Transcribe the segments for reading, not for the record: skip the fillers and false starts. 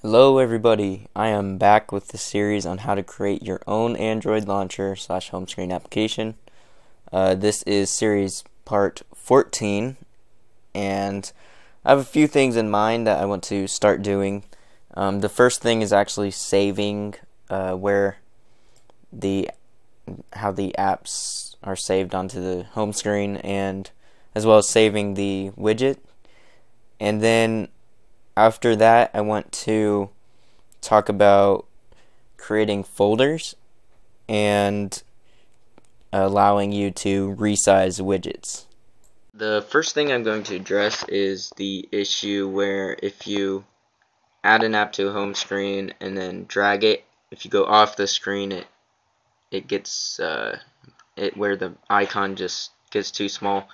Hello everybody, I am back with the series on how to create your own Android launcher / home screen application. This is series part 14, and I have a few things in mind that I want to start doing. The first thing is actually saving how the apps are saved onto the home screen, and as well as saving the widget. And then after that, I want to talk about creating folders and allowing you to resize widgets. The first thing I'm going to address is the issue where if you add an app to a home screen and then drag it, if you go off the screen, it gets where the icon just gets too small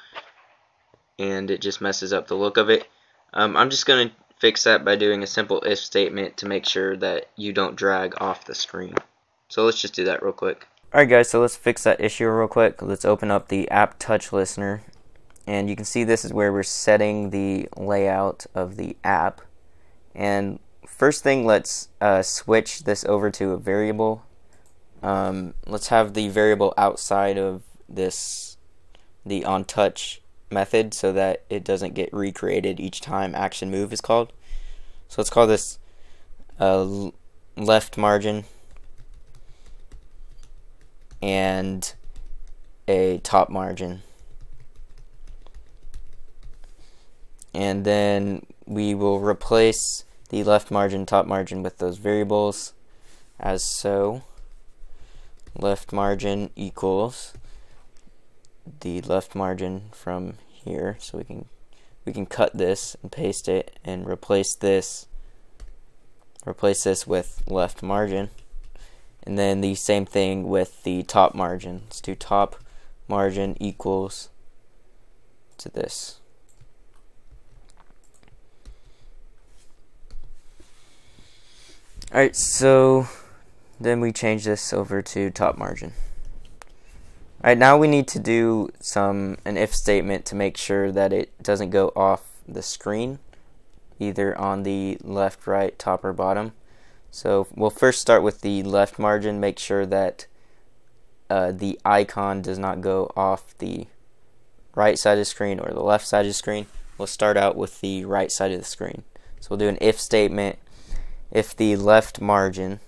and it just messes up the look of it. I'm just going to fix that by doing a simple if statement to make sure that you don't drag off the screen. So let's just do that real quick. Alright guys, so let's fix that issue real quick. Let's open up the app touch listener, and you can see this is where we're setting the layout of the app. And first thing, let's switch this over to a variable. Let's have the variable outside of this, the onTouch method, so that it doesn't get recreated each time action move is called. So let's call this left margin and a top margin, and then we will replace the left margin, top margin with those variables as so. Left margin equals the left margin from here, so we can cut this and paste it and replace this with left margin, and then the same thing with the top margin. Let's do top margin equals to this. Alright, so then we change this over to top margin. Alright, now we need to do an if statement to make sure that it doesn't go off the screen, either on the left, right, top, or bottom. So we'll first start with the left margin, make sure that the icon does not go off the right side of the screen or the left side of the screen. We'll start out with the right side of the screen. So we'll do an if statement. If the left margin,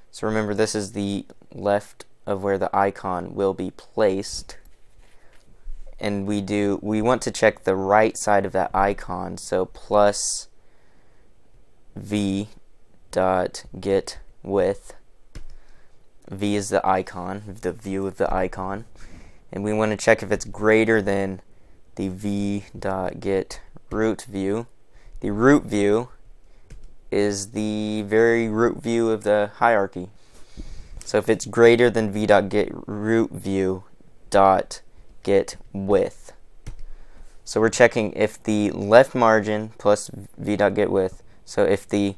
so remember this is the left of where the icon will be placed, and we want to check the right side of that icon, so plus v dot get width. V is the icon, the view of the icon, and we want to check if it's greater than the v dot get root view. The root view is the very root view of the hierarchy. So if it's greater than v dot get root view dot get width. So we're checking if the left margin plus v dot get width. So if the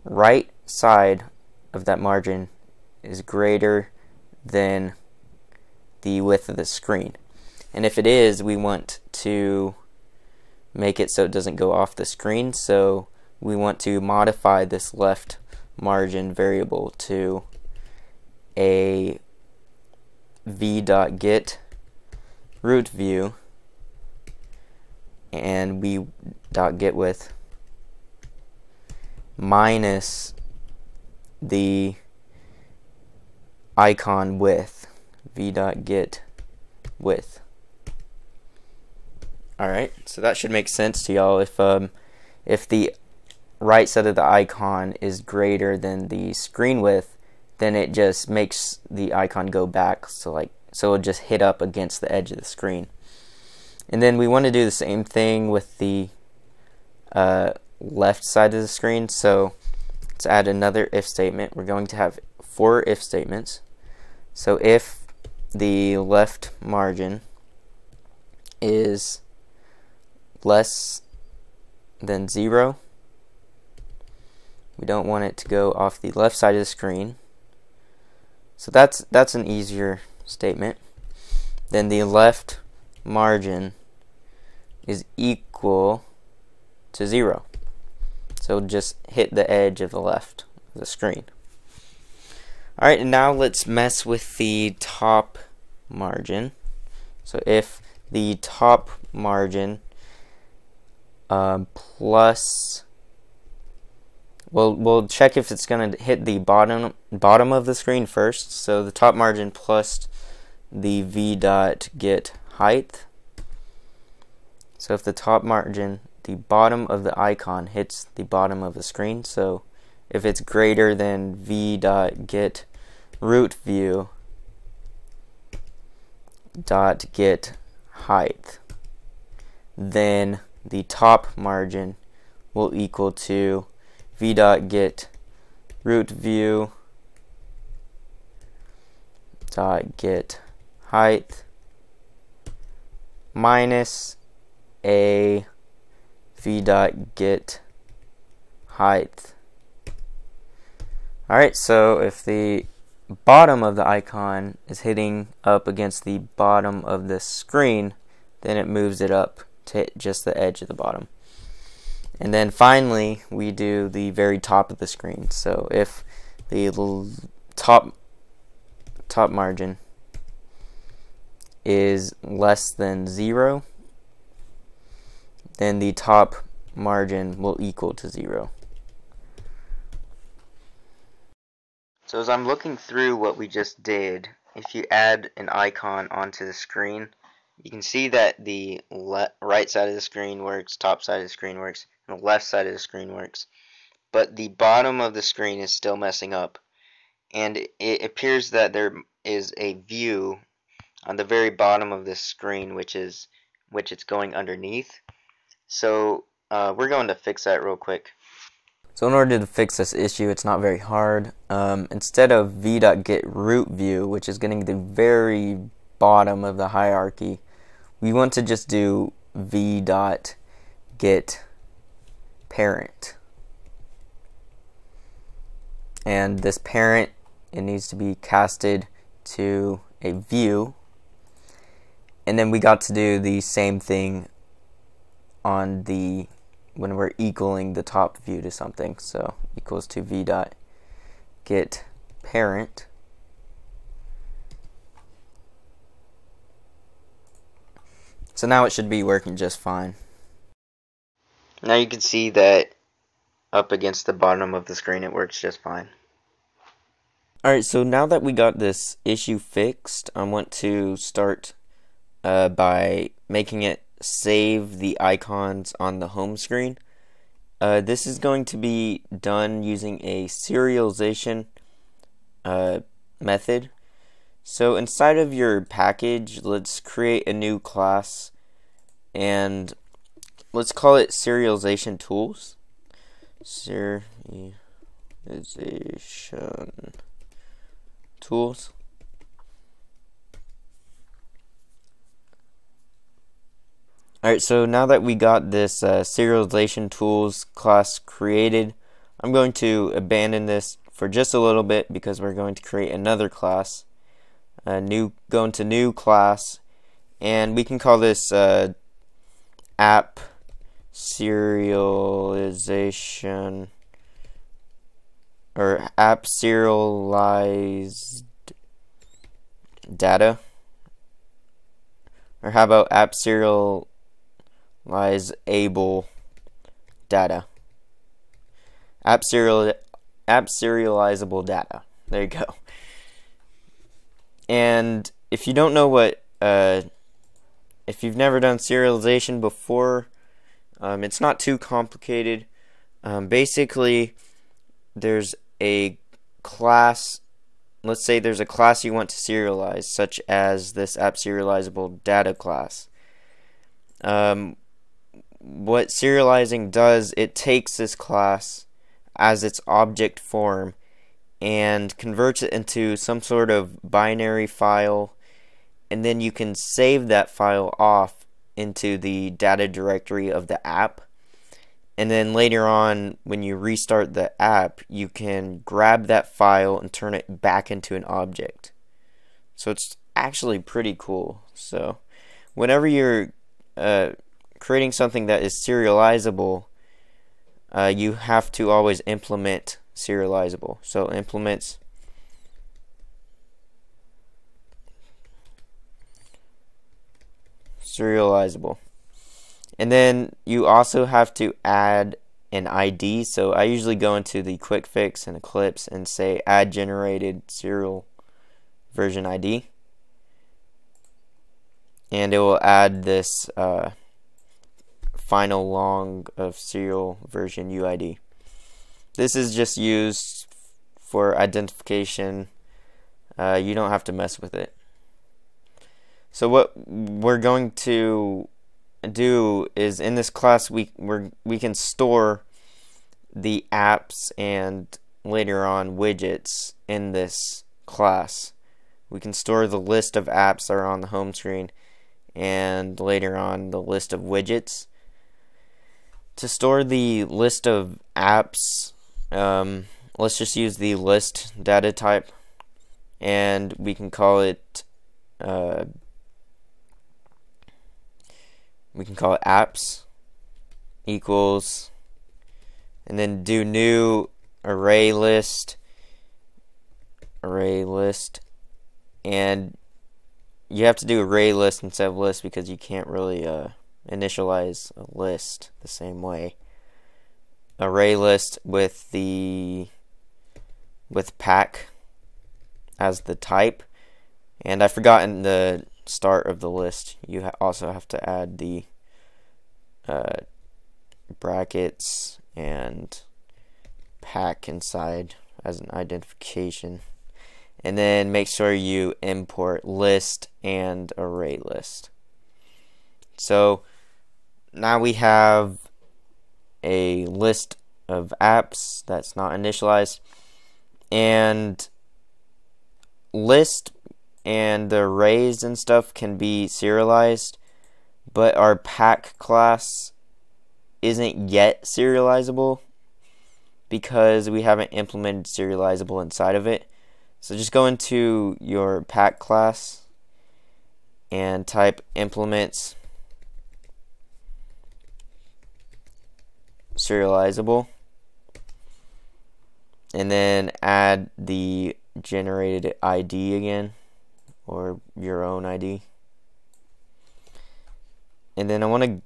right side of that margin is greater than the width of the screen. And if it is, we want to make it so it doesn't go off the screen. So we want to modify this left margin variable to a v.get root view and v.get width minus the icon width, v.get width. Alright, so that should make sense to y'all. If the right side of the icon is greater than the screen width, then it just makes the icon go back, so it'll just hit up against the edge of the screen. And then we want to do the same thing with the left side of the screen. So let's add another if statement. We're going to have 4 if statements. So if the left margin is less than 0, we don't want it to go off the left side of the screen. So that's an easier statement. Then the left margin is equal to 0. So just hit the edge of the left of the screen. Alright, and now let's mess with the top margin. So if the top margin plus, we'll check if it's going to hit the bottom of the screen first. So the top margin plus the v.get height. So if the top margin, the bottom of the icon hits the bottom of the screen, so if it's greater than v.get root view dot get height, then the top margin will equal to v.get root view dot get height minus a v.get height. Alright, so if the bottom of the icon is hitting up against the bottom of the screen, then it moves it up to hit just the edge of the bottom. And then finally we do the very top of the screen. So if the top margin is less than 0, then the top margin will equal to 0. So as I'm looking through what we just did, if you add an icon onto the screen, you can see that the right side of the screen works, top side of the screen works, and the left side of the screen works. But the bottom of the screen is still messing up. And it appears that there is a view on the very bottom of this screen which it's going underneath. So we're going to fix that real quick. So in order to fix this issue, it's not very hard. Instead of v.get root view, which is getting the very bottom of the hierarchy, we want to just do v.get parent. And this parent, it needs to be casted to a view. And then we got to do the same thing on the when we're equaling the top view to something. So equals to v.get parent. So now it should be working just fine. Now you can see that up against the bottom of the screen it works just fine. Alright, so now that we got this issue fixed, I want to start by making it save the icons on the home screen. This is going to be done using a serialization method. So inside of your package, let's create a new class and let's call it Serialization Tools. Serialization Tools. Alright, so now that we got this Serialization Tools class created, I'm going to abandon this for just a little bit because we're going to create another class. Go into New Class, and we can call this App Serialization, or App Serialized Data. Or how about App Serializable data. App serializable data. There you go. And if you don't know what, if you've never done serialization before, it's not too complicated. Basically, there's a class. Let's say there's a class you want to serialize, such as this app serializable data class. What serializing does, it takes this class as its object form and converts it into some sort of binary file, and then you can save that file off into the data directory of the app, and then later on when you restart the app you can grab that file and turn it back into an object. So it's actually pretty cool. So whenever you're creating something that is serializable, you have to always implement serializable. So implements serializable. And then you also have to add an ID. So I usually go into the quick fix in Eclipse and say add generated serial version ID. And it will add this final long of serial version UID. This is just used for identification. You don't have to mess with it. So what we're going to do is in this class we can store the apps and later on widgets in this class. We can store the list of apps that are on the home screen and later on the list of widgets. To store the list of apps, let's just use the list data type, and we can call it apps equals, and then do new array list, and you have to do array list instead of list because you can't really initialize a list the same way. Array list with pack as the type, and I forgot in the start of the list you also have to add the brackets and pack inside as an identification, and then make sure you import list and array list. So now we have a list of apps that's not initialized, and list and the arrays and stuff can be serialized, but our pack class isn't yet serializable because we haven't implemented serializable inside of it. So just go into your pack class and type implements serializable, and then add the generated ID again, or your own ID. And then I want to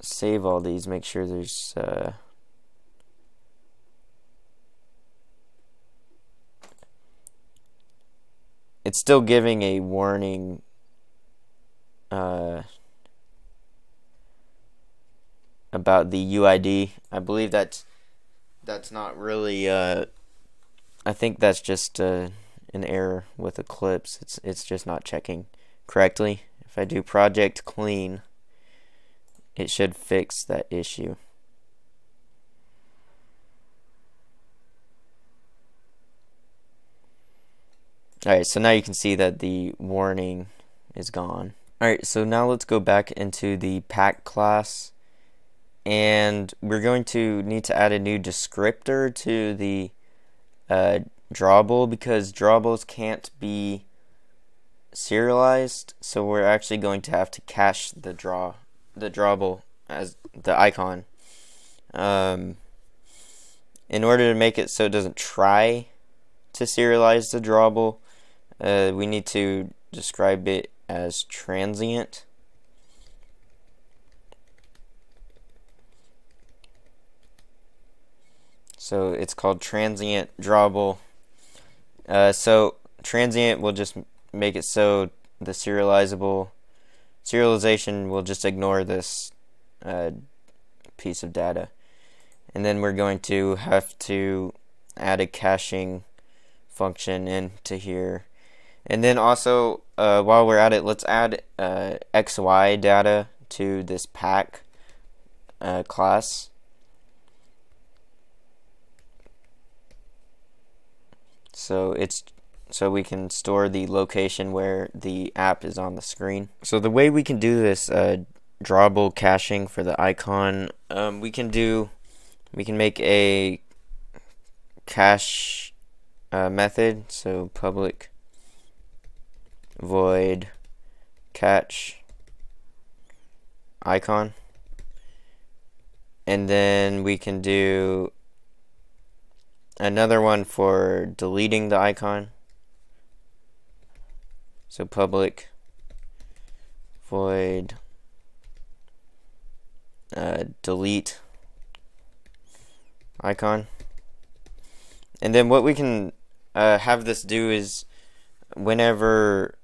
save all these, make sure there's it's still giving a warning about the UID. I believe that's not really I think that's just an error with Eclipse. It's just not checking correctly. If I do project clean, it should fix that issue. Alright, so now you can see that the warning is gone. Alright, so now let's go back into the pack class, and we're going to need to add a new descriptor to the drawable because drawables can't be serialized, so we're actually going to have to cache the drawable as the icon in order to make it so it doesn't try to serialize the drawable. We need to describe it as transient. So it's called transient drawable. So transient will just make it so the serialization will just ignore this piece of data. And then we're going to have to add a caching function into here. And then also, while we're at it, let's add XY data to this pack class. So we can store the location where the app is on the screen. So the way we can do this drawable caching for the icon, we can make a cache method. So public void catch icon, And then we can do another one for deleting the icon. So public void delete icon. And then what we can have this do is whenever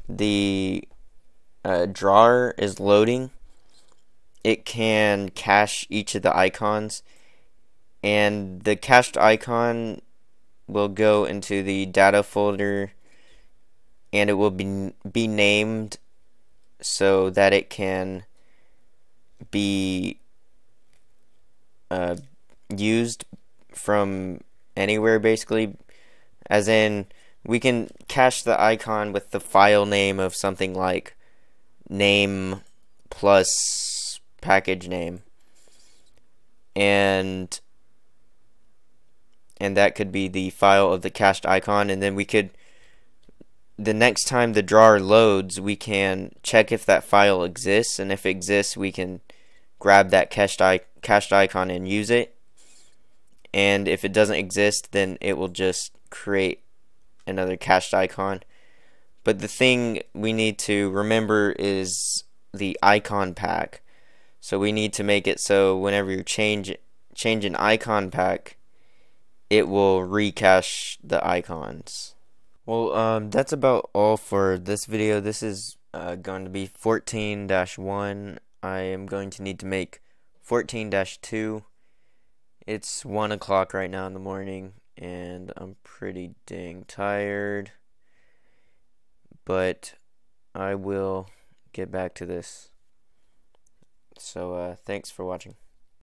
the drawer is loading, it can cache each of the icons, and the cached icon will go into the data folder, and it will be named so that it can be used from anywhere, basically. As in, we can cache the icon with the file name of something like name plus package name, and that could be the file of the cached icon. And then we could, the next time the drawer loads, we can check if that file exists, and if it exists, we can grab that cached icon and use it. And if it doesn't exist, then it will just create another cached icon. But the thing we need to remember is the icon pack. So we need to make it so whenever you change an icon pack, it will recache the icons. Well, that's about all for this video. This is going to be 14-1. I am going to need to make 14-2. It's 1 o'clock right now in the morning, and I'm pretty dang tired. But I will get back to this. So, thanks for watching.